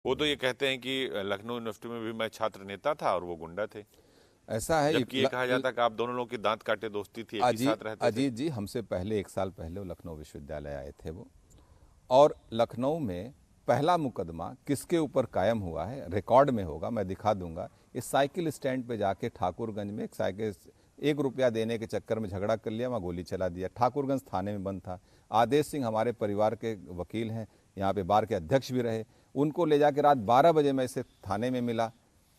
वो तो ये कहते हैं कि लखनऊ यूनिवर्सिटी में भी मैं छात्र नेता था और वो गुंडा थे। ऐसा है। जबकि ये कहा जाता है कि आप दोनों लोगों की दांत काटे दोस्ती थी, एक ही अजीत साथ रहते थे। अजीत जी हमसे पहले 1 साल पहले वो लखनऊ विश्वविद्यालय आए थे वो। और लखनऊ में पहला मुकदमा किसके ऊपर कायम हुआ है, रिकॉर्ड में होगा, मैं दिखा दूंगा। इस साइकिल स्टैंड पे जाके ठाकुरगंज में एक साइकिल 1 रुपया देने के चक्कर में झगड़ा कर लिया, वहाँ गोली चला दिया। ठाकुरगंज थाने में बंद था। आदेश सिंह हमारे परिवार के वकील हैं, यहाँ पे बार के अध्यक्ष भी रहे। उनको ले जाके रात 12 बजे मैं इसे थाने में मिला,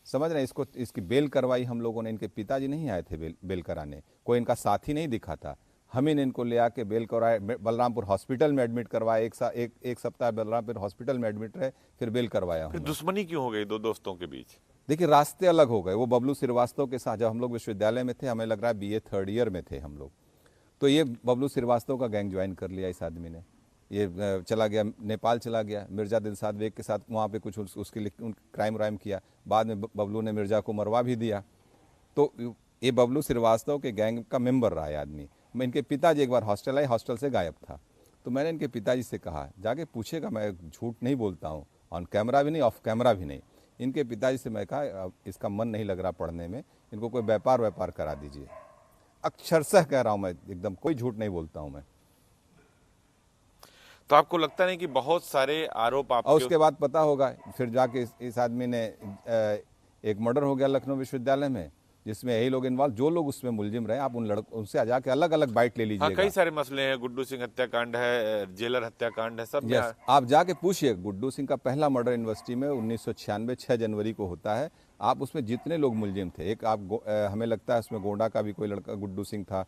समझ रहे हैं। इसको इसकी बेल करवाई हम लोगों ने। इनके पिताजी नहीं आए थे बेल कराने, कोई इनका साथी नहीं दिखा था। हम ही ने इनको ले आके बेल करवाए, बलरामपुर हॉस्पिटल में एडमिट करवाया। एक सप्ताह बलरामपुर हॉस्पिटल में एडमिट रहे, फिर बेल करवाया हूँ फिर मैं। दुश्मनी क्यों हो गई दो दोस्तों के बीच? देखिए रास्ते अलग हो गए। वो बबलू श्रीवास्तव के साथ, जब हम लोग विश्वविद्यालय में थे, हमें लग रहा है बीए 3rd ईयर में थे हम लोग, तो ये बबलू श्रीवास्तव का गैंग ज्वाइन कर लिया इस आदमी ने। ये चला गया नेपाल, चला गया मिर्जा दिलसाद बेग के साथ, वहाँ पे कुछ उसके लिए क्राइम व्राइम किया। बाद में बबलू ने मिर्जा को मरवा भी दिया। तो ये बबलू श्रीवास्तव के गैंग का मेंबर रहा है आदमी। मैं इनके पिताजी एक बार हॉस्टल आए, हॉस्टल से गायब था। तो मैंने इनके पिताजी से कहा जाके पूछेगा, मैं झूठ नहीं बोलता हूँ, ऑन कैमरा भी नहीं, ऑफ कैमरा भी नहीं। इनके पिताजी से मैं कहा इसका मन नहीं लग रहा पढ़ने में, इनको कोई व्यापार करा दीजिए। अक्षरशः कह रहा हूँ मैं, एकदम कोई झूठ नहीं बोलता हूँ मैं। तो आपको लगता नहीं कि बहुत सारे आरोप और आपके उसके बाद पता होगा फिर जाके इस आदमी ने एक मर्डर हो गया लखनऊ विश्वविद्यालय में, जिसमें यही लोग इन्वॉल्व, जो लोग उसमें मुलजिम रहे। आप उन लड़कों उनसे जाके अलग अलग बाइट ले हाँ, कई लीजिएगा। सारे मसले हैं। गुड्डू सिंह हत्याकांड है, जेलर हत्याकांड है, सब में यस, आप जाके पूछिए। गुड्डू सिंह का पहला मर्डर यूनिवर्सिटी में 1996 6 जनवरी को होता है। आप उसमें जितने लोग मुलजिम थे, एक आप हमें लगता है उसमें गोंडा का भी कोई लड़का गुड्डू सिंह था,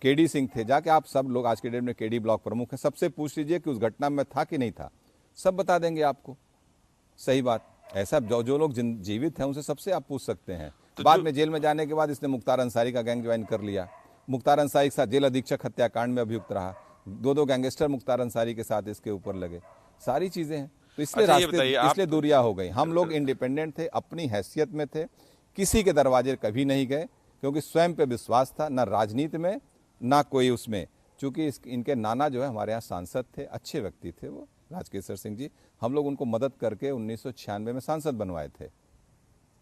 केडी सिंह थे। जाके आप सब लोग, आज के डेट में केडी ब्लॉक प्रमुख है, सबसे पूछ लीजिए कि उस घटना में था कि नहीं था, सब बता देंगे आपको। सही बात। ऐसा जो जो लोग जीवित हैं उनसे सबसे आप पूछ सकते हैं। तो बाद जो में जेल में जाने के बाद इसने मुख्तार अंसारी का गैंग ज्वाइन कर लिया। मुख्तार अंसारी के साथ जेल अधीक्षक हत्याकांड में अभियुक्त रहा। दो गैंगस्टर मुख्तार अंसारी के साथ इसके ऊपर लगे। सारी चीज़ें हैं। तो इसलिए अच्छा, ये रास्ते, बताइए इसलिए आप। दूरियां हो गई। हम लोग इंडिपेंडेंट थे, अपनी हैसियत में थे, किसी के दरवाजे कभी नहीं गए, क्योंकि स्वयं पे विश्वास था, ना राजनीति में ना कोई उसमें। चूंकि इनके नाना जो है हमारे यहाँ सांसद थे, अच्छे व्यक्ति थे वो, राजकेशर सिंह जी। हम लोग उनको मदद करके 1996 में सांसद बनवाए थे।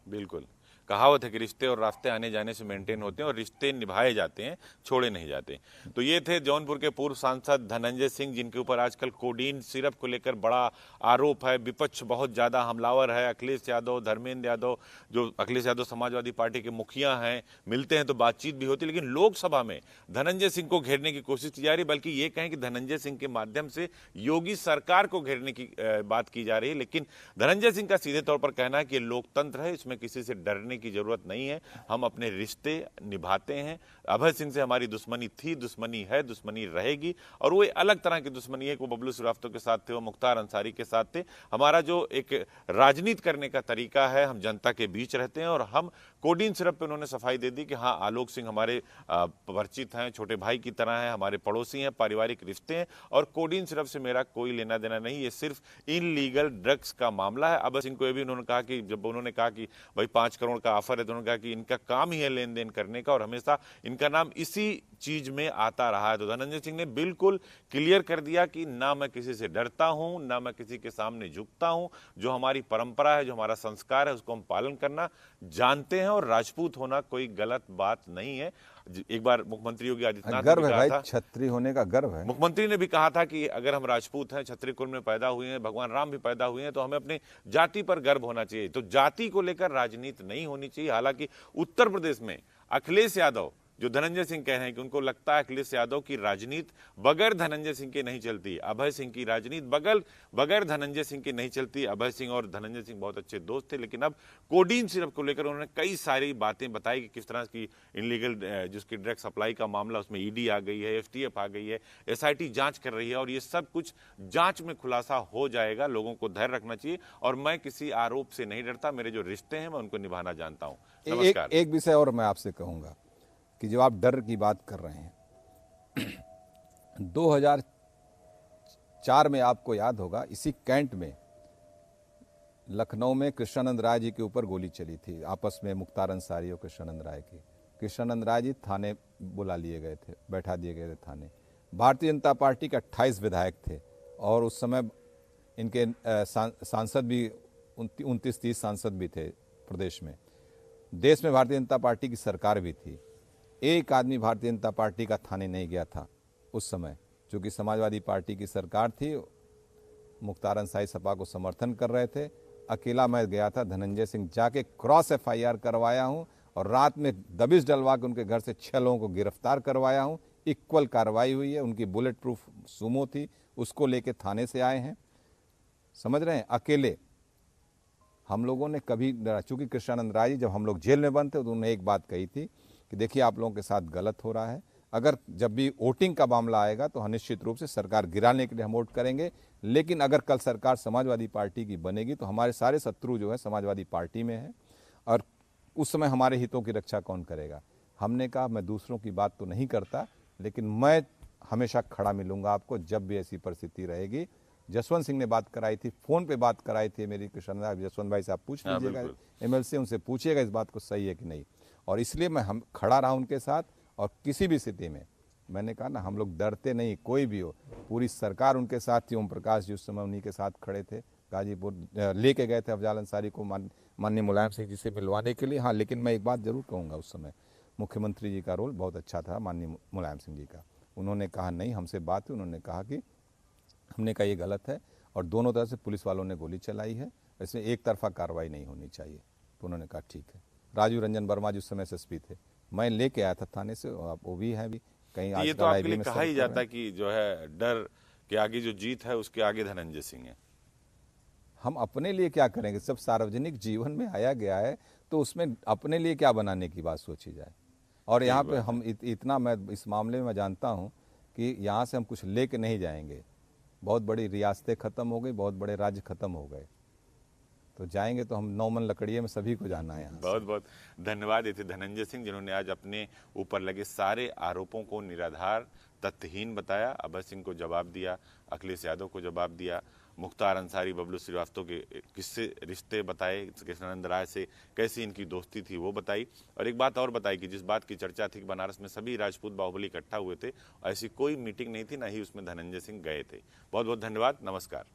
बिल्कुल। कहावत है कि रिश्ते और रास्ते आने जाने से मेंटेन होते हैं और रिश्ते निभाए जाते हैं, छोड़े नहीं जाते। तो ये थे जौनपुर के पूर्व सांसद धनंजय सिंह, जिनके ऊपर आजकल कोडीन सिरप को लेकर बड़ा आरोप है। विपक्ष बहुत ज़्यादा हमलावर है। अखिलेश यादव, धर्मेंद्र यादव, जो अखिलेश यादव समाजवादी पार्टी के मुखिया हैं, मिलते हैं तो बातचीत भी होती है। लेकिन लोकसभा में धनंजय सिंह को घेरने की कोशिश की जा रही है, बल्कि ये कहें कि धनंजय सिंह के माध्यम से योगी सरकार को घेरने की बात की जा रही है। लेकिन धनंजय सिंह का सीधे तौर पर कहना है कि ये लोकतंत्र है, इसमें किसी से डरने की जरूरत नहीं है, हम अपने रिश्ते निभाते हैं। अभय सिंह से हमारी दुश्मनी थी, दुश्मनी है, दुश्मनी रहेगी। और वो अलग तरह की दुश्मनी है कि वो बबलू श्रीवास्तव के साथ थे, वो मुख्तार अंसारी के साथ थे। हमारा जो एक राजनीति करने का तरीका है, हम जनता के बीच रहते हैं। और हम कोडीन सिरप पे उन्होंने सफाई दे दी कि हाँ, आलोक सिंह हमारे परिचित हैं, छोटे भाई की तरह हैं, हमारे पड़ोसी हैं, पारिवारिक रिश्ते हैं, और कोडीन सिरप से मेरा कोई लेना देना नहीं, ये सिर्फ इनलीगल ड्रग्स का मामला है। अभय सिंह को ये भी उन्होंने कहा कि जब उन्होंने कहा कि भाई 5 करोड़ का ऑफर है, तो उन्होंने कहा कि इनका काम ही है लेन देन करने का और हमेशा इनका नाम इसी चीज में आता रहा है। तो धनंजय सिंह ने बिल्कुल क्लियर कर दिया कि ना मैं किसी से डरता हूं, ना मैं किसी के सामने झुकता हूं। जो हमारी परंपरा है, जो हमारा संस्कार है, उसको हम पालन करना जानते हैं, और राजपूत होना कोई गलत बात नहीं है। एक बार मुख्यमंत्री योगी आदित्यनाथ ने भी गर्व है कहा भाई, था, छत्री होने का गर्व है। मुख्यमंत्री ने भी कहा था कि अगर हम राजपूत हैं, क्षत्रिय कुल में पैदा हुए हैं, भगवान राम भी पैदा हुए हैं, तो हमें अपने जाति पर गर्व होना चाहिए। तो जाति को लेकर राजनीति नहीं होनी चाहिए। हालांकि उत्तर प्रदेश में अखिलेश यादव, जो धनंजय सिंह कह रहे हैं कि उनको लगता है अखिलेश यादव की राजनीति बगैर धनंजय सिंह के नहीं चलती, अभय सिंह की राजनीति बगैर धनंजय सिंह के नहीं चलती। अभय सिंह और धनंजय सिंह बहुत अच्छे दोस्त थे, लेकिन अब कोडीन सिरप को लेकर उन्होंने कई सारी बातें बताई कि किस तरह की इनलीगल जिसकी ड्रग सप्लाई का मामला, उसमें ईडी आ गई है, एफटीएफ आ गई है, एसआईटी जांच कर रही है, और ये सब कुछ जांच में खुलासा हो जाएगा। लोगों को धैर्य रखना चाहिए, और मैं किसी आरोप से नहीं डरता। मेरे जो रिश्ते हैं मैं उनको निभाना जानता हूं। नमस्कार। एक विषय और मैं आपसे कहूंगा कि जो आप डर की बात कर रहे हैं, 2004 में आपको याद होगा, इसी कैंट में लखनऊ में कृष्णानंद राय जी के ऊपर गोली चली थी, आपस में मुख्तार अंसारी और कृष्णानंद राय की। कृष्णानंद राय जी थाने बुला लिए गए थे, बैठा दिए गए थे थाने। भारतीय जनता पार्टी के 28 विधायक थे, और उस समय इनके सांसद भी 29-30 सांसद भी थे प्रदेश में। देश में भारतीय जनता पार्टी की सरकार भी थी। एक आदमी भारतीय जनता पार्टी का थाने नहीं गया था उस समय, चूँकि समाजवादी पार्टी की सरकार थी। मुख्तार अंसारी सपा को समर्थन कर रहे थे। अकेला मैं गया था, धनंजय सिंह जाके क्रॉस FIR करवाया हूँ और रात में दबिश डलवा के उनके घर से 6 लोगों को गिरफ्तार करवाया हूँ। इक्वल कार्रवाई हुई है। उनकी बुलेट प्रूफ सुमो थी, उसको लेके थाने से आए हैं। समझ रहे हैं, अकेले हम लोगों ने कभी, चूँकि कृष्णानंद राय जी जब हम लोग जेल में बंद थे तो उन्होंने एक बात कही थी कि देखिए आप लोगों के साथ गलत हो रहा है, अगर जब भी वोटिंग का मामला आएगा तो निश्चित रूप से सरकार गिराने के लिए हम वोट करेंगे, लेकिन अगर कल सरकार समाजवादी पार्टी की बनेगी तो हमारे सारे शत्रु जो है समाजवादी पार्टी में है और उस समय हमारे हितों की रक्षा कौन करेगा। हमने कहा मैं दूसरों की बात तो नहीं करता, लेकिन मैं हमेशा खड़ा मिलूंगा आपको जब भी ऐसी परिस्थिति रहेगी। जसवंत सिंह ने बात कराई थी, फोन पे बात कराई थी मेरी कृष्ण जसवंत भाई से, आप पूछ लीजिएगा MLC, उनसे पूछिएगा इस बात को सही है कि नहीं। और इसलिए मैं हम खड़ा रहा उनके साथ, और किसी भी स्थिति में मैंने कहा ना, हम लोग डरते नहीं, कोई भी हो। पूरी सरकार उनके साथ थी। ओम प्रकाश जी उस समय उन्हीं के साथ खड़े थे। गाजीपुर लेके गए थे अफजाल अंसारी को माननीय मुलायम सिंह जी से मिलवाने के लिए। हाँ, लेकिन मैं एक बात जरूर कहूँगा, उस समय मुख्यमंत्री जी का रोल बहुत अच्छा था, माननीय मुलायम सिंह जी का। उन्होंने कहा नहीं, हमसे बात हुई, उन्होंने कहा कि हमने कहा ये गलत है और दोनों तरफ से पुलिस वालों ने गोली चलाई है, इसमें एक तरफा कार्रवाई नहीं होनी चाहिए। तो उन्होंने कहा ठीक है। राजीव रंजन वर्मा जी उस समय SSP थे, मैं लेके आया था थाने से, वो भी है भी कहीं। ये तो आपके लिए कहा ही जाता है कि जो है डर के आगे जो जीत है उसके आगे धनंजय सिंह है। हम अपने लिए क्या करेंगे, सब सार्वजनिक जीवन में आया गया है तो उसमें अपने लिए क्या बनाने की बात सोची जाए। और यहाँ पे हम इतना मैं इस मामले में जानता हूँ कि यहाँ से हम कुछ लेके नहीं जाएंगे। बहुत बड़ी रियासतें खत्म हो गई, बहुत बड़े राज्य खत्म हो गए, तो जाएंगे तो हम 9 मन लकड़िए में सभी को जाना है। बहुत बहुत धन्यवाद। ये थे धनंजय सिंह, जिन्होंने आज अपने ऊपर लगे सारे आरोपों को निराधार, तथ्यहीन बताया। अभय सिंह को जवाब दिया, अखिलेश यादव को जवाब दिया, मुख्तार अंसारी, बबलू श्रीवास्तव के किससे रिश्ते बताए, कृष्णानंद राय से कैसी इनकी दोस्ती थी वो बताई। और एक बात और बताई कि जिस बात की चर्चा थी कि बनारस में सभी राजपूत बाहुबली इकट्ठा हुए थे, ऐसी कोई मीटिंग नहीं थी, ना ही उसमें धनंजय सिंह गए थे। बहुत बहुत धन्यवाद, नमस्कार।